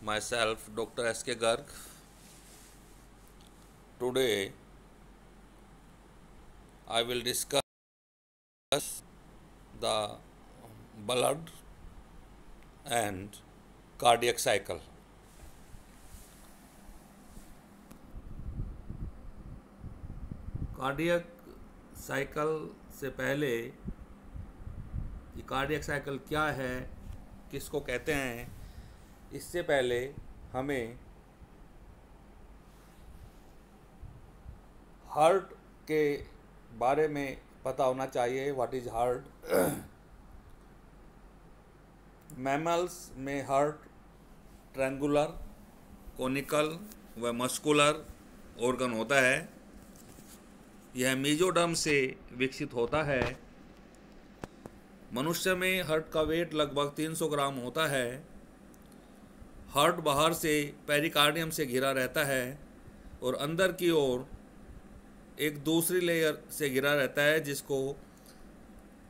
myself Dr. S.K. Garg. Today I will discuss the blood and cardiac cycle. Cardiac cycle से पहले ये cardiac cycle क्या है, किसको कहते हैं, इससे पहले हमें हार्ट के बारे में पता होना चाहिए। What is heart? मैमल्स में हार्ट ट्रायंगुलर, कोनिकल व मस्कुलर ऑर्गन होता है। यह मेसोडर्म से विकसित होता है। मनुष्य में हार्ट का वेट लगभग 300 ग्राम होता है। हार्ट बाहर से पेरिकार्डियम से घिरा रहता है और अंदर की ओर एक दूसरी लेयर से घिरा रहता है जिसको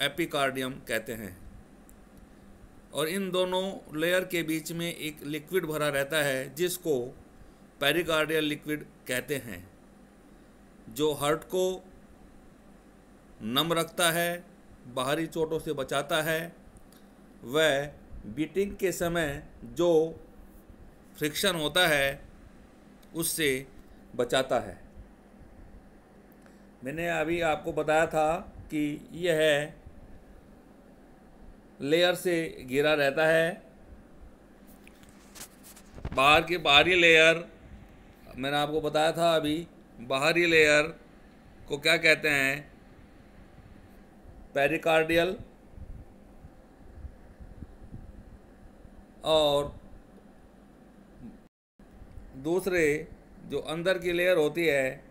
एपिकार्डियम कहते हैं, और इन दोनों लेयर के बीच में एक लिक्विड भरा रहता है जिसको पेरिकार्डियल लिक्विड कहते हैं, जो हार्ट को नम रखता है, बाहरी चोटों से बचाता है, वह बीटिंग के समय जो फ्रिक्शन होता है उससे बचाता है। मैंने अभी आपको बताया था कि यह लेयर से घिरा रहता है। बाहरी लेयर, मैंने आपको बताया था अभी, बाहरी लेयर को क्या कहते हैं? पेरिकार्डियल। और दूसरे जो अंदर की लेयर होती है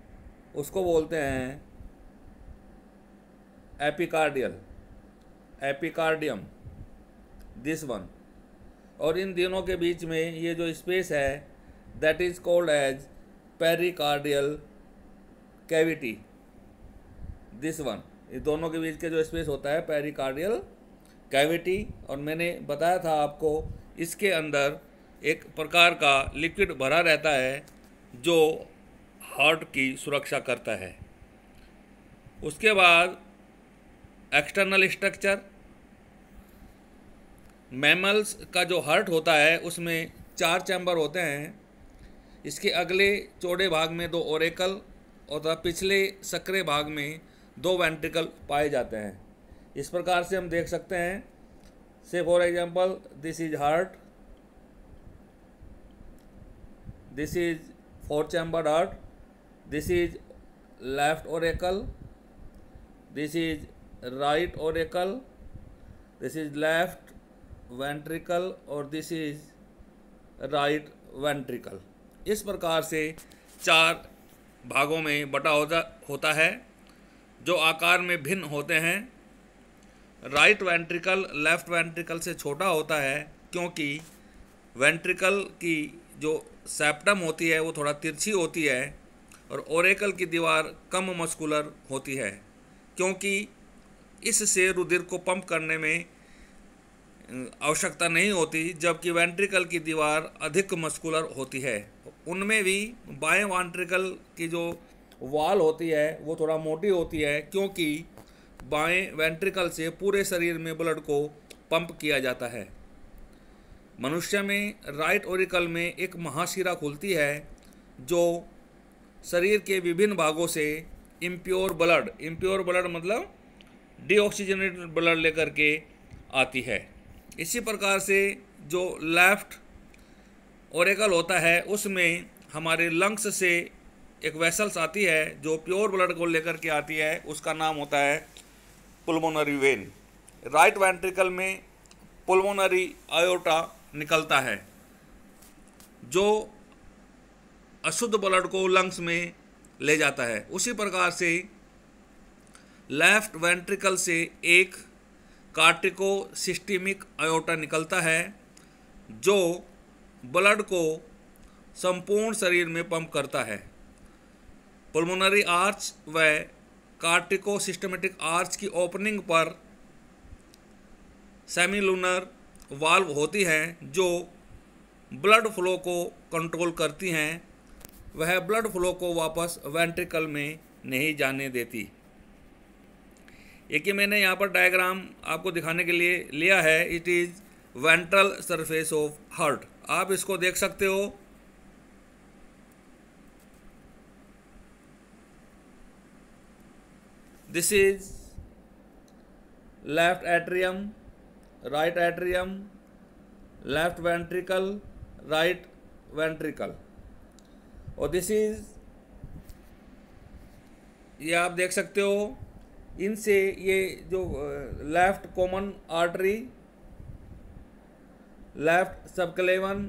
उसको बोलते हैं एपिकार्डियम, दिस वन। और इन दोनों के बीच में ये जो स्पेस है that is called as pericardial cavity, this one. ये दोनों के बीच के जो स्पेस होता है पेरिकार्डियल कैविटी। और मैंने बताया था आपको, इसके अंदर एक प्रकार का लिक्विड भरा रहता है जो हार्ट की सुरक्षा करता है। उसके बाद एक्सटर्नल स्ट्रक्चर। मैमल्स का जो हार्ट होता है उसमें 4 चैम्बर होते हैं। इसके अगले चौड़े भाग में 2 ओरेकल और पिछले सक्रिय भाग में 2 वेंट्रिकल पाए जाते हैं। इस प्रकार से हम देख सकते हैं। से for example, this is heart, this is 4 chambered heart, this is left Oracle, this is right Oracle, this is left ventricle और दिस इज राइट वेंट्रिकल। इस प्रकार से 4 भागों में बटा होता है जो आकार में भिन्न होते हैं। राइट वेंट्रिकल लेफ्ट वेंट्रिकल से छोटा होता है क्योंकि वेंट्रिकल की जो सेप्टम होती है वो थोड़ा तिरछी होती है और ओरेकल की दीवार कम मस्कुलर होती है क्योंकि इससे रुधिर को पंप करने में आवश्यकता नहीं होती, जबकि वेंट्रिकल की दीवार अधिक मस्कुलर होती है। उनमें भी बाएं वेंट्रिकल की जो वॉल होती है वो थोड़ा मोटी होती है क्योंकि बाएं वेंट्रिकल से पूरे शरीर में ब्लड को पंप किया जाता है। मनुष्य में राइट ओरिकल में एक महाशिरा खुलती है जो शरीर के विभिन्न भागों से इम्प्योर ब्लड मतलब डीऑक्सीजनेटेड ब्लड लेकर के आती है। इसी प्रकार से जो लेफ्ट ओरेकल होता है उसमें हमारे लंग्स से एक वेसल्स आती है जो प्योर ब्लड को लेकर के आती है, उसका नाम होता है पुल्मोनरी वेन। राइट वेंट्रिकल में पुल्मोनरी आयोटा निकलता है जो अशुद्ध ब्लड को लंग्स में ले जाता है। उसी प्रकार से लेफ्ट वेंट्रिकल से एक कार्टिकोसिस्टेमिक आयोटा निकलता है जो ब्लड को संपूर्ण शरीर में पंप करता है। पुल्मोनरी आर्च व कार्टिकोसिस्टेमेटिक आर्च की ओपनिंग पर सेमीलूनर वाल्व होती हैं जो ब्लड फ्लो को कंट्रोल करती हैं, वह ब्लड फ्लो को वापस वेंट्रिकल में नहीं जाने देती। एक ही मैंने यहाँ पर डायग्राम आपको दिखाने के लिए लिया है, it is ventral surface of heart. आप इसको देख सकते हो। This is left atrium, right atrium, left ventricle, right ventricle, और दिस इज, ये आप देख सकते हो। इनसे ये जो left common artery, left subclavian,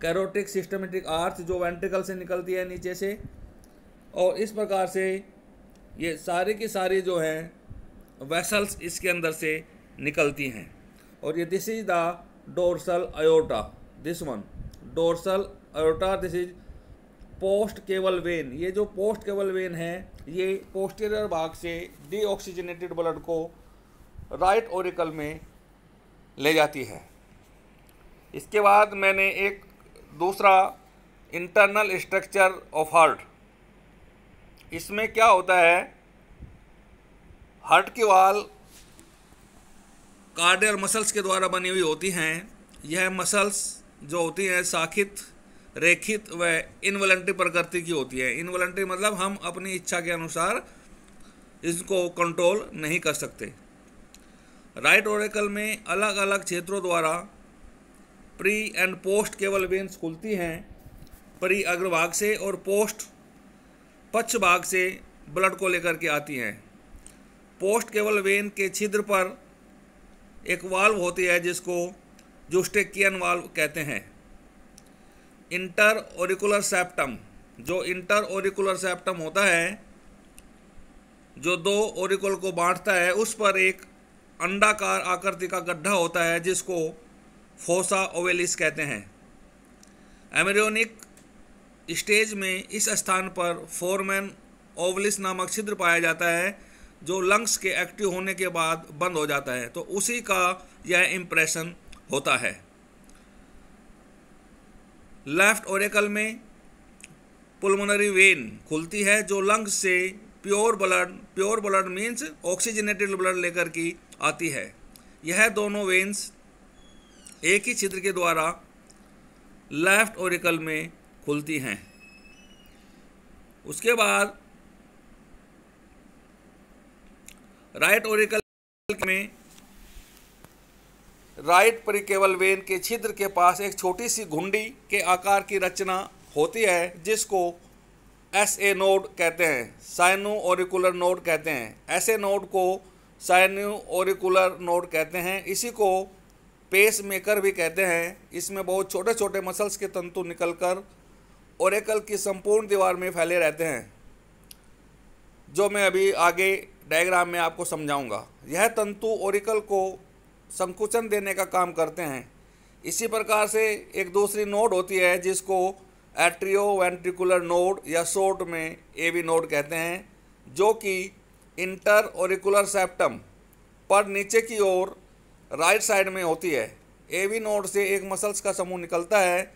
carotid systematic arch जो वेंट्रिकल से निकलती है नीचे से, और इस प्रकार से ये सारी की सारी जो हैं वेसल्स इसके अंदर से निकलती हैं। और ये this is the dorsal aorta, this one dorsal aorta, this is post caval vein. ये जो पोस्ट केवल वेन है ये पोस्टीरियर भाग से डीऑक्सीजनेटेड ब्लड को राइट ओरिकल में ले जाती है। इसके बाद मैंने एक दूसरा इंटरनल स्ट्रक्चर ऑफ हार्ट, इसमें क्या होता है, हार्ट की वाल कार्डियल मसल्स के द्वारा बनी हुई होती हैं। यह मसल्स जो होती हैं शाखित, रेखित व इनवॉलंटरी प्रकृति की होती है। इनवॉलंटरी मतलब हम अपनी इच्छा के अनुसार इसको कंट्रोल नहीं कर सकते। राइट ओरिकल में अलग अलग क्षेत्रों द्वारा प्री एंड पोस्ट केवल वेन्स खुलती हैं। प्री अग्रभाग से और पोस्ट पक्ष भाग से ब्लड को लेकर के आती हैं। पोस्ट केवल वेन के छिद्र पर एक वाल्व होती है जिसको यूस्टेकियन वाल्व कहते हैं। इंटर ओरिकुलर सेप्टम, जो इंटर ओरिकुलर सेप्टम होता है जो दो ओरिकुल को बांटता है, उस पर एक अंडाकार आकृति का गड्ढा होता है जिसको फोसा ओवेलिस कहते हैं। एम्ब्रियोनिक स्टेज में इस स्थान पर फोरमेन ओवलिस नामक छिद्र पाया जाता है जो लंग्स के एक्टिव होने के बाद बंद हो जाता है, तो उसी का यह इम्प्रेशन होता है। लेफ्ट ओरिकल में पुल्मोनरी वेन खुलती है जो लंग्स से pure blood means oxygenated blood लेकर की आती है। यह दोनों वेन्स एक ही छिद्र के द्वारा लेफ्ट ओरिकल में खुलती हैं। उसके बाद राइट ओरिकल में राइट परिकेवल वेन के छिद्र के पास एक छोटी सी घुंडी के आकार की रचना होती है जिसको SA नोड कहते हैं, साइनो ओरिकुलर नोड कहते हैं। ऐसे नोड को साइनो ओरिकुलर नोड कहते हैं। इसी को पेस मेकर भी कहते हैं। इसमें बहुत छोटे छोटे मसल्स के तंतु निकलकर ओरिकल की संपूर्ण दीवार में फैले रहते हैं, जो मैं अभी आगे डायग्राम में आपको समझाऊंगा। यह तंतु ओरिकल को संकुचन देने का काम करते हैं। इसी प्रकार से एक दूसरी नोड होती है जिसको एट्रियो वेंट्रिकुलर नोड या शॉर्ट में AV नोड कहते हैं, जो कि इंटर ओरिकुलर सेप्टम पर नीचे की ओर राइट साइड में होती है। AV नोड से एक मसल्स का समूह निकलता है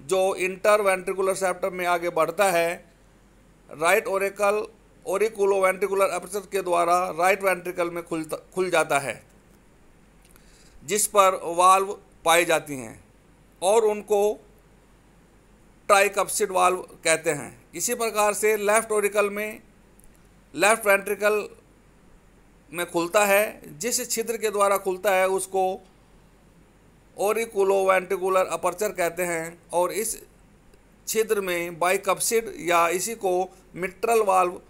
जो इंटर वेंट्रिकुलर सेप्टम में आगे बढ़ता है। राइट ओरिकल ओरिकुलो वेंट्रिकुलर एपर्चर के द्वारा राइट वेंट्रिकल में खुल जाता है, जिस पर वाल्व पाई जाती हैं और उनको ट्राइकप्सिड वाल्व कहते हैं। इसी प्रकार से लेफ्ट ओरिकल में लेफ्ट वेंट्रिकल में खुलता है, जिस छिद्र के द्वारा खुलता है उसको ओरिकुलो वेंट्रिकुलर अपर्चर कहते हैं, और इस छिद्र में बाइकप्सिड या इसी को मिट्रल वाल्व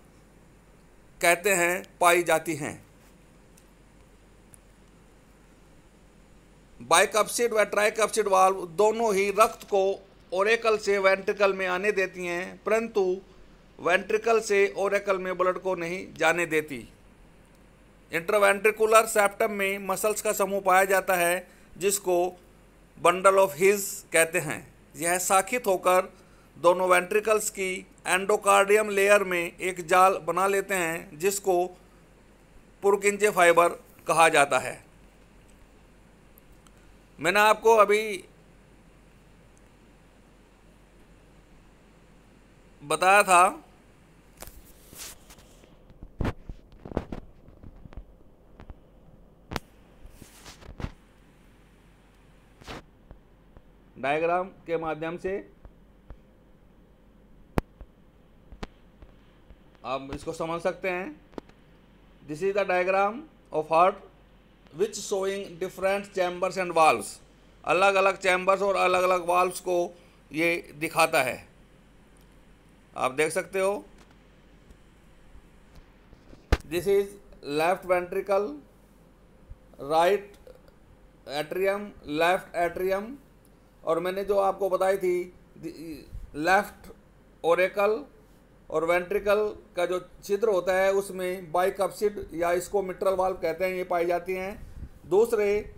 कहते हैं पाई जाती हैं। बाइकप्सिड व ट्राइकप्सिड वाल्व दोनों ही रक्त को ओरिकल से वेंट्रिकल में आने देती हैं, परंतु वेंट्रिकल से ओरिकल में ब्लड को नहीं जाने देती। इंटरवेंट्रिकुलर सेप्टम में मसल्स का समूह पाया जाता है जिसको बंडल ऑफ हिज कहते हैं। यह शाखित होकर दोनों वेंट्रिकल्स की एंडोकार्डियम लेयर में एक जाल बना लेते हैं जिसको पुरकिंजे फाइबर कहा जाता है। मैंने आपको अभी बताया था डायग्राम के माध्यम से आप इसको समझ सकते हैं। This is the diagram of heart which showing different chambers and valves. अलग अलग चैम्बर्स और अलग अलग वाल्व्स को ये दिखाता है, आप देख सकते हो। This is left ventricle, right atrium, left atrium, और मैंने जो आपको बताई थी लेफ्ट ओरेकल और वेंट्रिकल का जो छिद्र होता है उसमें बाइकप्सिड या इसको मिट्रल वाल्व कहते हैं, ये पाई जाती हैं। दूसरे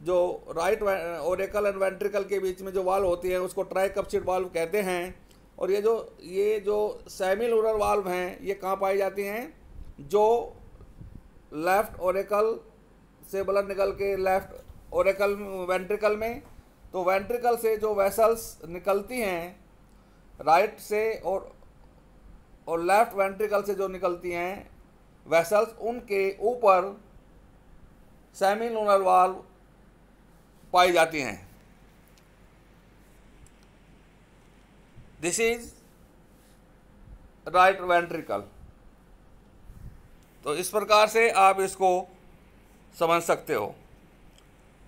जो राइट ओरेकल एंड वेंट्रिकल के बीच में जो वाल्व होती है उसको ट्राइकप्सिड वाल्व कहते हैं। और ये जो सेमिलुनर वाल्व हैं ये कहाँ पाई जाती हैं? जो लेफ्ट ओरेकल से ब्लड निकल के लेफ्ट ओरेकल वेंट्रिकल में, तो वेंट्रिकल से जो वेसल्स निकलती हैं राइट से और लेफ्ट वेंट्रिकल से जो निकलती हैं वेसल्स, उनके ऊपर सेमिलुनर वाल्व पाई जाती हैं। This is right ventricle. तो इस प्रकार से आप इसको समझ सकते हो।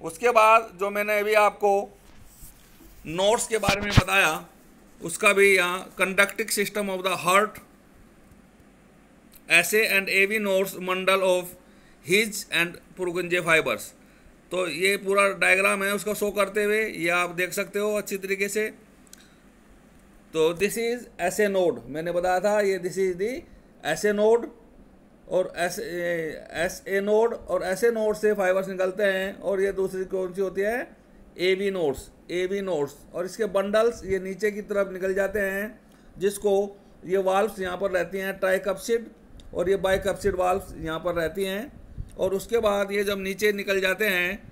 उसके बाद जो मैंने अभी आपको नोड्स के बारे में बताया उसका भी यहाँ conducting system of the heart, SA and AV nodes, bundle of His and Purkinje fibres. तो ये पूरा डायग्राम है उसका शो करते हुए, ये आप देख सकते हो अच्छी तरीके से। तो दिस इज एसे नोड, मैंने बताया था ये this is the essay node, और एस ए नोड, और ऐसे नोड से फाइबर्स निकलते हैं। और ये दूसरी कौन सी होती है? ए बी नोड्स, और इसके बंडल्स ये नीचे की तरफ निकल जाते हैं, जिसको ये वाल्व्स यहाँ पर रहती हैं ट्राइकप्सिड, और ये बाइकप्सिड वाल्व्स यहाँ पर रहती हैं। और उसके बाद ये जब नीचे निकल जाते हैं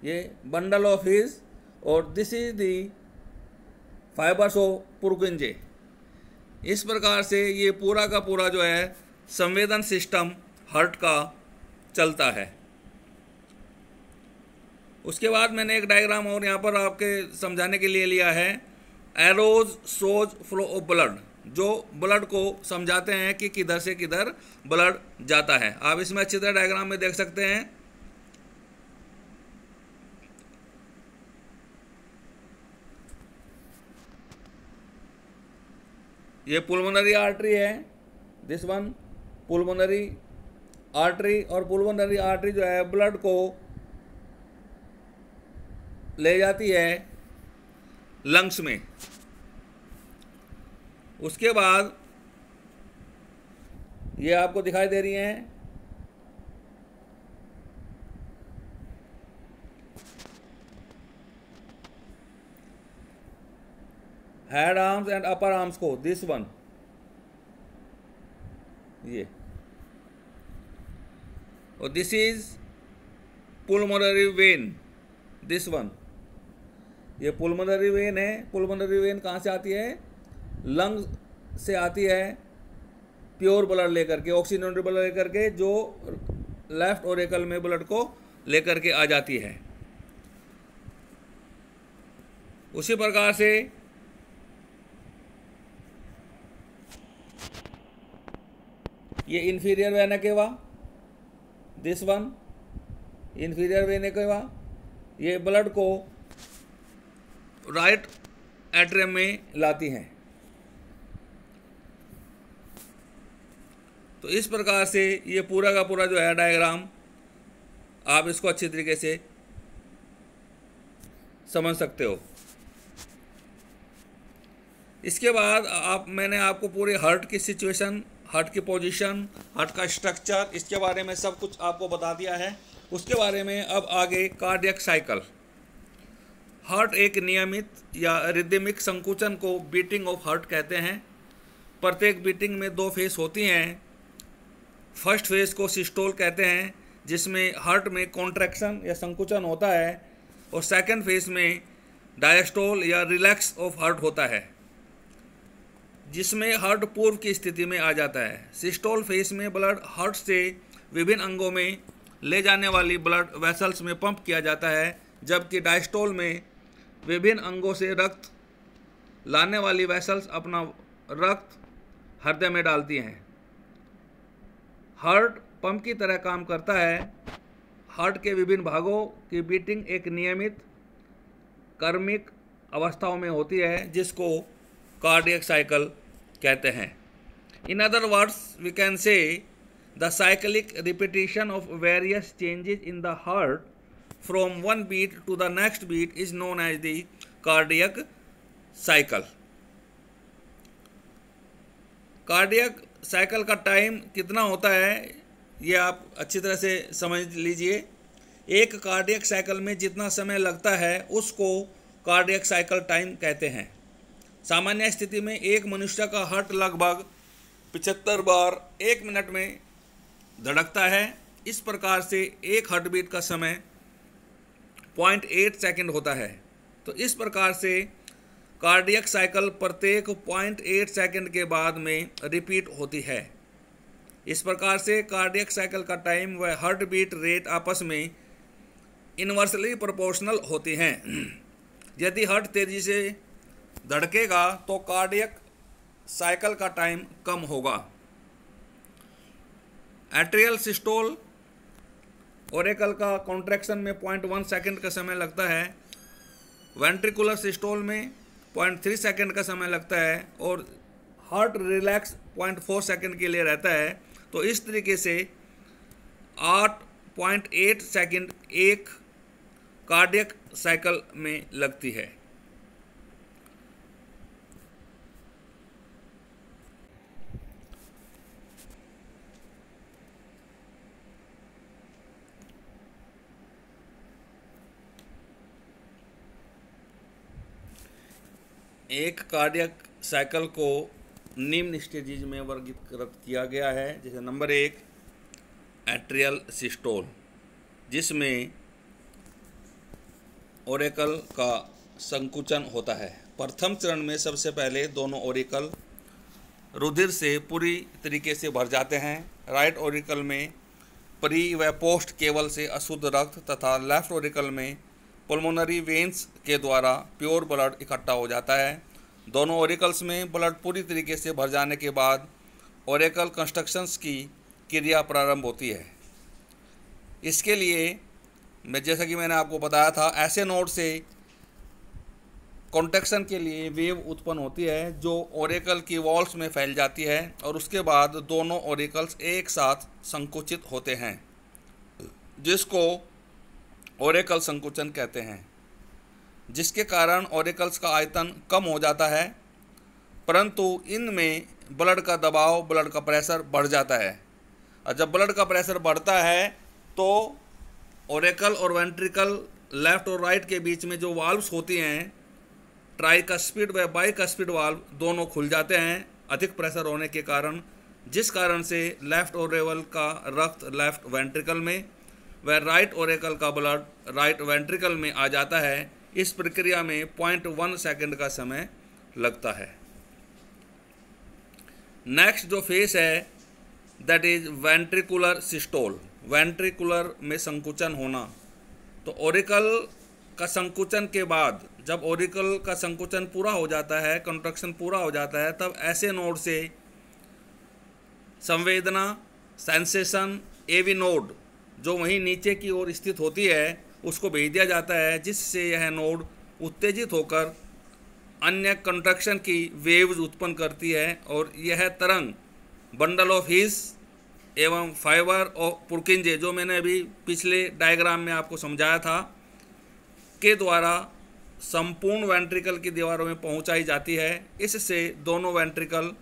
ये बंडल ऑफ हिज, और this is the fibres of Purkinje. इस प्रकार से ये पूरा का पूरा जो है संवेदन सिस्टम हार्ट का चलता है। उसके बाद मैंने एक डायग्राम और यहाँ पर आपके समझाने के लिए लिया है, arrows shows flow of blood, जो ब्लड को समझाते हैं कि किधर से किधर ब्लड जाता है। आप इसमें अच्छी तरह डायग्राम में देख सकते हैं। ये पुल्मोनरी आर्टरी है, दिस वन पुल्मोनरी आर्टरी, और पुल्मोनरी आर्टरी जो है ब्लड को ले जाती है लंग्स में। उसके बाद ये आपको दिखाई दे रही हैं head arms and upper arms को, दिस वन, ये, और this is pulmonary vein, this one, ये पुल्मोनरी वेन है। पुल्मोनरी वेन कहाँ से आती है? लंग से आती है, प्योर ब्लड लेकर के, ऑक्सीजनेटेड ब्लड लेकर के, जो लेफ्ट ओरेकल में ब्लड को लेकर के आ जाती है। उसी प्रकार से ये inferior vena cava, this one inferior vena cava, ये ब्लड को राइट एट्रियम में लाती हैं। तो इस प्रकार से ये पूरा का पूरा जो है डायग्राम आप इसको अच्छी तरीके से समझ सकते हो। इसके बाद मैंने आपको पूरे हार्ट की सिचुएशन, हार्ट की पोजीशन, हार्ट का स्ट्रक्चर, इसके बारे में सब कुछ आपको बता दिया है। उसके बारे में अब आगे कार्डियक साइकिल। हार्ट एक नियमित या रिदमिक संकुचन को बीटिंग ऑफ हार्ट कहते हैं। प्रत्येक बीटिंग में 2 फेज होती हैं। फर्स्ट फेज को सिस्टोल कहते हैं, जिसमें हार्ट में कॉन्ट्रैक्शन या संकुचन होता है, और सेकंड फेज में डायस्टोल या रिलैक्स ऑफ हार्ट होता है, जिसमें हार्ट पूर्व की स्थिति में आ जाता है। सिस्टोल फेज में ब्लड हार्ट से विभिन्न अंगों में ले जाने वाली ब्लड वेसल्स में पंप किया जाता है, जबकि डायस्टोल में विभिन्न अंगों से रक्त लाने वाली वेसल्स अपना रक्त हृदय में डालती हैं। हार्ट पंप की तरह काम करता है। हार्ट के विभिन्न भागों की बीटिंग एक नियमित क्रमिक अवस्थाओं में होती है, जिसको कार्डियक साइकिल कहते हैं। In other words we can say the cyclic repetition of various changes in the heart from one beat to the next beat is known as the cardiac cycle. Cardiac cycle का time कितना होता है ये आप अच्छी तरह से समझ लीजिए। एक कार्डियक साइकिल में जितना समय लगता है उसको कार्डियक साइकिल टाइम कहते हैं। सामान्य स्थिति में एक मनुष्य का हार्ट लगभग 75 बार 1 मिनट में धड़कता है। इस प्रकार से एक हार्ट बीट का समय 0.8 सेकंड होता है। तो इस प्रकार से कार्डियक साइकिल प्रत्येक 0.8 सेकंड के बाद में रिपीट होती है। इस प्रकार से कार्डियक साइकिल का टाइम व हार्ट बीट रेट आपस में इनवर्सली प्रोपोर्शनल होती हैं। यदि हार्ट तेजी से धड़केगा तो कार्डियक साइकिल का टाइम कम होगा। एट्रियल सिस्टोल ओरेकल का कॉन्ट्रैक्शन में 0.1 सेकंड का समय लगता है। वेंट्रिकुलर सिस्टोल में 0.3 सेकंड का समय लगता है और हार्ट रिलैक्स 0.4 सेकंड के लिए रहता है। तो इस तरीके से 8.8 सेकंड एक कार्डियक साइकिल में लगती है। एक कार्डियक साइकिल को निम्न स्टेजेज में वर्गीकृत किया गया है। जैसे नंबर 1 एट्रियल सिस्टोल, जिसमें ओरेकल का संकुचन होता है। प्रथम चरण में सबसे पहले दोनों ओरिकल रुधिर से पूरी तरीके से भर जाते हैं। राइट ओरिकल में प्री व पोस्ट केवल से अशुद्ध रक्त तथा लेफ्ट ओरिकल में पुल्मोनरी वेन्स के द्वारा प्योर ब्लड इकट्ठा हो जाता है। दोनों ओरिकल्स में ब्लड पूरी तरीके से भर जाने के बाद ओरेकल कंस्ट्रक्शंस की क्रिया प्रारंभ होती है। इसके लिए जैसा कि मैंने आपको बताया था, ऐसे नोड से कॉन्ट्रैक्शन के लिए वेव उत्पन्न होती है जो ओरेकल की वॉल्स में फैल जाती है और उसके बाद दोनों ओरिकल्स एक साथ संकुचित होते हैं, जिसको ओरेकल संकुचन कहते हैं, जिसके कारण ओरिकल्स का आयतन कम हो जाता है, परंतु इनमें ब्लड का दबाव, ब्लड का प्रेशर बढ़ जाता है। और जब ब्लड का प्रेशर बढ़ता है तो ओरेकल और वेंट्रिकल लेफ्ट और राइट के बीच में जो वाल्व्स होती हैं, ट्राइकस्पिड व बाइकस्पिड वाल्व दोनों खुल जाते हैं अधिक प्रेशर होने के कारण, जिस कारण से लेफ्ट ओरेकल का रक्त लेफ्ट वेंट्रिकल में व राइट ओरेकल का ब्लड राइट वेंट्रिकल में आ जाता है। इस प्रक्रिया में 0.1 सेकंड का समय लगता है। नेक्स्ट जो फेस है that is ventricular systole, ventricular में संकुचन होना। तो ओरिकल का संकुचन के बाद जब ओरिकल का संकुचन पूरा हो जाता है, कंट्रक्शन पूरा हो जाता है, तब ऐसे नोड से संवेदना सेंसेशन एवी नोड जो वहीं नीचे की ओर स्थित होती है उसको भेज दिया जाता है, जिससे यह नोड उत्तेजित होकर अन्य कंट्रक्शन की वेव्स उत्पन्न करती है और यह तरंग बंडल ऑफ हिस एवं फाइबर ऑफ पुर्किंजे, जो मैंने अभी पिछले डायग्राम में आपको समझाया था, के द्वारा संपूर्ण वेंट्रिकल की दीवारों में पहुंचाई जाती है। इससे दोनों वेंट्रिकल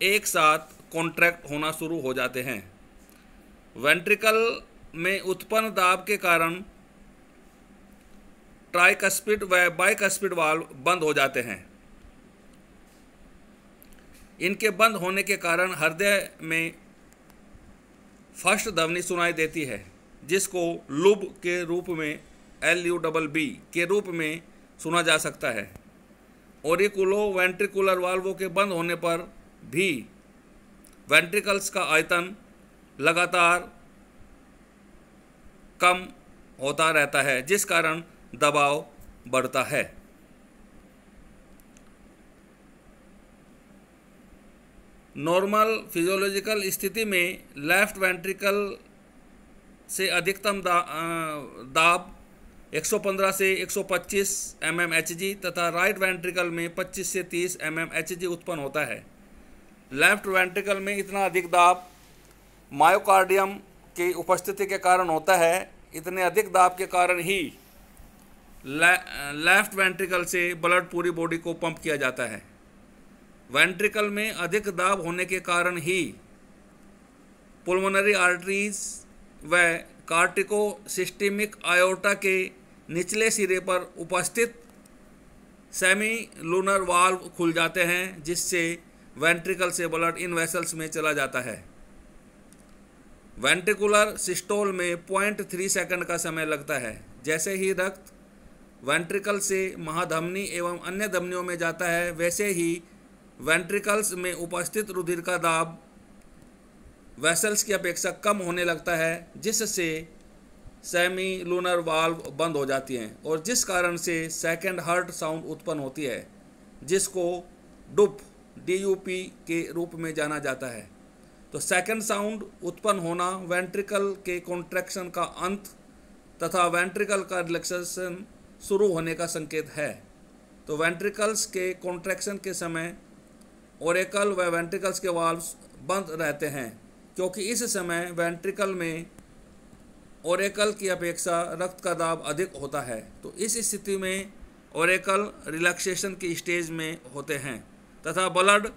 एक साथ कॉन्ट्रैक्ट होना शुरू हो जाते हैं। वेंट्रिकल में उत्पन्न दाब के कारण ट्राइकस्पिड व बाइकस्पिड वाल्व बंद हो जाते हैं। इनके बंद होने के कारण हृदय में फर्स्ट ध्वनि सुनाई देती है। जिसको लुब के रूप में LUBB के रूप में सुना जा सकता है। ऑरिकुलो वेंट्रिकुलर वाल्वों के बंद होने पर भी वेंट्रिकल्स का आयतन लगातार कम होता रहता है, जिस कारण दबाव बढ़ता है। नॉर्मल फिजियोलॉजिकल स्थिति में लेफ्ट वेंट्रिकल से अधिकतम दाब 115 से 125 mmHg तथा राइट वेंट्रिकल में 25 से 30 mmHg उत्पन्न होता है। लेफ्ट वेंट्रिकल में इतना अधिक दाब मायोकार्डियम की उपस्थिति के कारण होता है। इतने अधिक दाब के कारण ही लेफ्ट वेंट्रिकल से ब्लड पूरी बॉडी को पंप किया जाता है। वेंट्रिकल में अधिक दाब होने के कारण ही पुल्मोनरी आर्टरीज व कार्टिको-सिस्टेमिक आयोर्टा के निचले सिरे पर उपस्थित सेमी लूनर वाल्व खुल जाते हैं, जिससे वेंट्रिकल से ब्लड इन वेसल्स में चला जाता है। वेंट्रिकुलर सिस्टोल में 0.3 सेकंड का समय लगता है। जैसे ही रक्त वेंट्रिकल से महाधमनी एवं अन्य धमनियों में जाता है, वैसे ही वेंट्रिकल्स में उपस्थित रुधिर का दाब वेसल्स की अपेक्षा कम होने लगता है, जिससे सेमी लूनर वाल्व बंद हो जाती हैं और जिस कारण से सेकंड हार्ट साउंड उत्पन्न होती है, जिसको DUP के रूप में जाना जाता है। तो सेकंड साउंड उत्पन्न होना वेंट्रिकल के कॉन्ट्रैक्शन का अंत तथा वेंट्रिकल का रिलैक्सेशन शुरू होने का संकेत है। तो वेंट्रिकल्स के कॉन्ट्रैक्शन के समय ओरेकल व वेंट्रिकल्स के वाल्व्स बंद रहते हैं, क्योंकि इस समय वेंट्रिकल में ओरेकल की अपेक्षा रक्त का दाब अधिक होता है। तो इस स्थिति में ओरेकल रिलैक्सेशन की स्टेज में होते हैं तथा ब्लड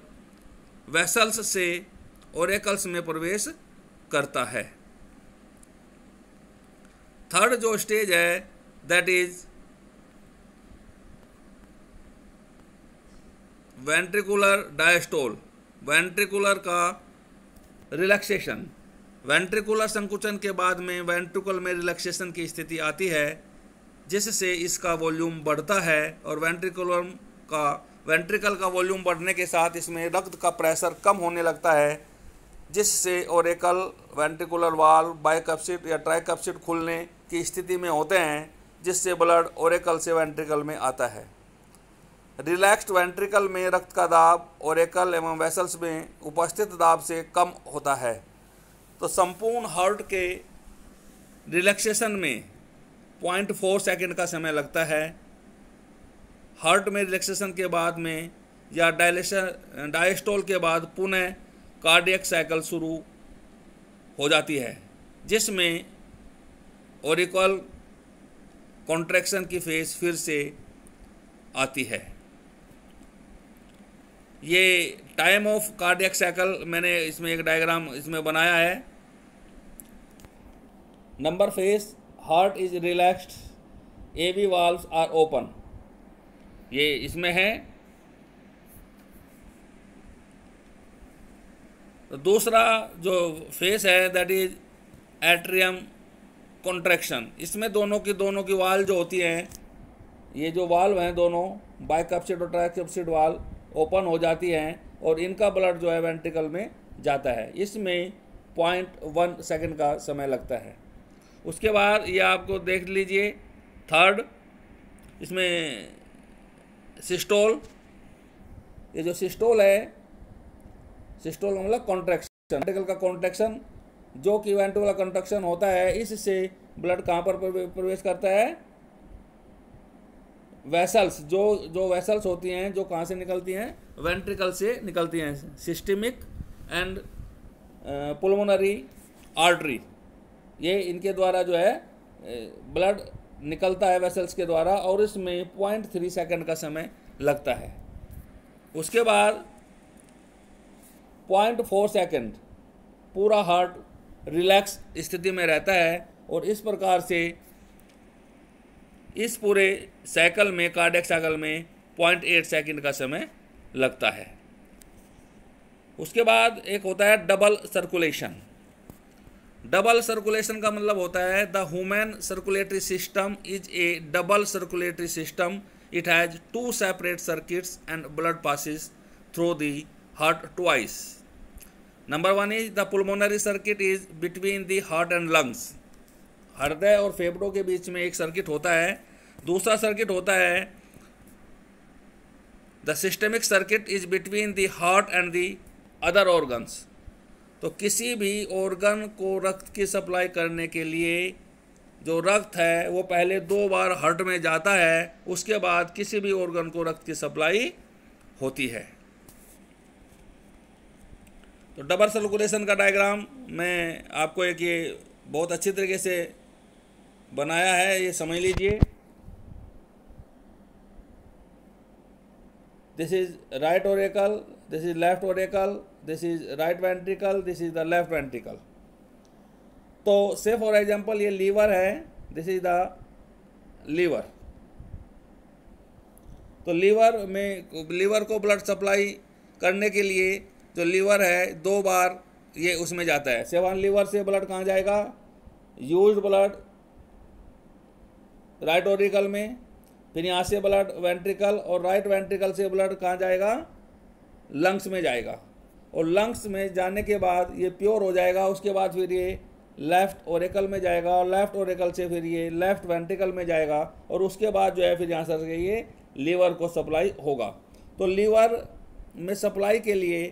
वेसल्स से ओरेकल्स में प्रवेश करता है। थर्ड जो स्टेज है that is ventricular diastole, ventricular का रिलैक्सेशन। वेंट्रिकुलर संकुचन के बाद में वेंट्रिकल में रिलैक्सेशन की स्थिति आती है, जिससे इसका वॉल्यूम बढ़ता है और वेंट्रिकल का वॉल्यूम बढ़ने के साथ इसमें रक्त का प्रेशर कम होने लगता है, जिससे ओरेकल वेंट्रिकुलर वाल्व बाइकप्सिड या ट्राइकप्सिड खुलने की स्थिति में होते हैं, जिससे ब्लड ओरेकल से वेंट्रिकल में आता है। रिलैक्स्ड वेंट्रिकल में रक्त का दाब ओरेकल एवं वेसल्स में उपस्थित दाब से कम होता है। तो संपूर्ण हार्ट के रिलैक्सेशन में 0.4 सेकंड का समय लगता है। हार्ट में रिलैक्सेशन के बाद में या डायस्टोल के बाद पुनः कार्डियक साइकिल शुरू हो जाती है, जिसमें ओरिकल कॉन्ट्रैक्शन की फेज फिर से आती है। ये टाइम ऑफ कार्डियक साइकिल मैंने इसमें एक डायग्राम इसमें बनाया है। Number phase heart is relaxed, AV valves are open, ये इसमें है। तो दूसरा जो फेस है दैट इज एट्रियम कॉन्ट्रैक्शन। इसमें दोनों की वाल्व जो होती हैं, ये जो वाल्व हैं दोनों बाइकप्सिड और ट्राइकप्सिड वाल्व ओपन हो जाती हैं और इनका ब्लड जो है वेंट्रिकल में जाता है। इसमें 0.1 सेकंड का समय लगता है। उसके बाद ये आपको देख लीजिए थर्ड, इसमें सिस्टोल। ये जो सिस्टोल है, सिस्टोल मतलब कॉन्ट्रैक्शन, वेंट्रिकल का कॉन्ट्रैक्शन, जो कि वेंट्रिकुलर कॉन्ट्रैक्शन होता है, इससे ब्लड कहाँ पर प्रवेश करता है? वेसल्स, जो वेसल्स होती हैं जो कहाँ से निकलती हैं? वेंट्रिकल से निकलती हैं। सिस्टेमिक एंड पुल्मोनरी आर्टरी, ये इनके द्वारा जो है ब्लड निकलता है वेसल्स के द्वारा और इसमें 0.3 सेकंड का समय लगता है। उसके बाद 0.4 सेकंड पूरा हार्ट रिलैक्स स्थिति में रहता है और इस प्रकार से इस पूरे साइकिल में, कार्डियक साइकिल में 0.8 सेकंड का समय लगता है। उसके बाद एक होता है डबल सर्कुलेशन। डबल सर्कुलेशन का मतलब होता है the human circulatory system is a double circulatory system, it has two separate circuits and blood passes through the heart twice. Number one is the pulmonary circuit is between the heart and lungs, हृदय और फेफड़ों के बीच में एक circuit होता है। दूसरा circuit होता है the systemic circuit is between the heart and the other organs. तो किसी भी ऑर्गन को रक्त की सप्लाई करने के लिए जो रक्त है वो पहले 2 बार हार्ट में जाता है, उसके बाद किसी भी ऑर्गन को रक्त की सप्लाई होती है। तो डबल सर्कुलेशन का डायग्राम मैं आपको एक ये बहुत अच्छी तरीके से बनाया है, ये समझ लीजिए। This is right auricle, this is left auricle, this is right ventricle, this is the left ventricle. तो से फॉर एग्जांपल ये लीवर है, दिस इज द लीवर। तो लीवर को ब्लड सप्लाई करने के लिए जो लीवर है 2 बार ये उसमें जाता है। सेवन लीवर से ब्लड कहाँ जाएगा, यूज्ड ब्लड राइट ऑरिकल में, फिर यहाँ से ब्लड वेंट्रिकल, और राइट वेंट्रिकल से ब्लड कहाँ जाएगा, लंग्स में जाएगा। और लंग्स में जाने के बाद ये प्योर हो जाएगा, उसके बाद फिर ये लेफ्ट ऑरिकल में जाएगा, और लेफ्ट ऑरिकल से फिर ये लेफ्ट वेंट्रिकल में जाएगा, और उसके बाद जो है फिर यहाँ से ये लीवर को सप्लाई होगा। तो लीवर में सप्लाई के लिए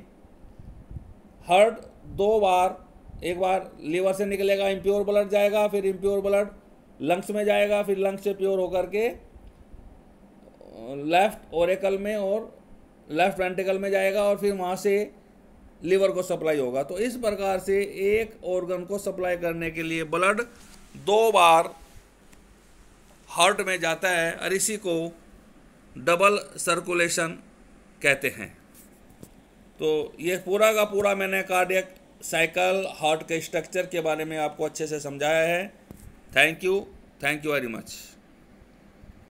हार्ट 2 बार, एक बार लीवर से निकलेगा, इम्प्योर ब्लड जाएगा, फिर इम्प्योर ब्लड लंग्स में जाएगा, फिर लंग्स से प्योर होकर के लेफ्ट ऑरिकल में और लेफ्ट वेंट्रिकल में जाएगा, और फिर वहाँ से लीवर को सप्लाई होगा। तो इस प्रकार से एक ऑर्गन को सप्लाई करने के लिए ब्लड 2 बार हार्ट में जाता है, और इसी को डबल सर्कुलेशन कहते हैं। तो ये पूरा का पूरा मैंने कार्डियक साइकिल, हार्ट के स्ट्रक्चर के बारे में आपको अच्छे से समझाया है। Thank you very much.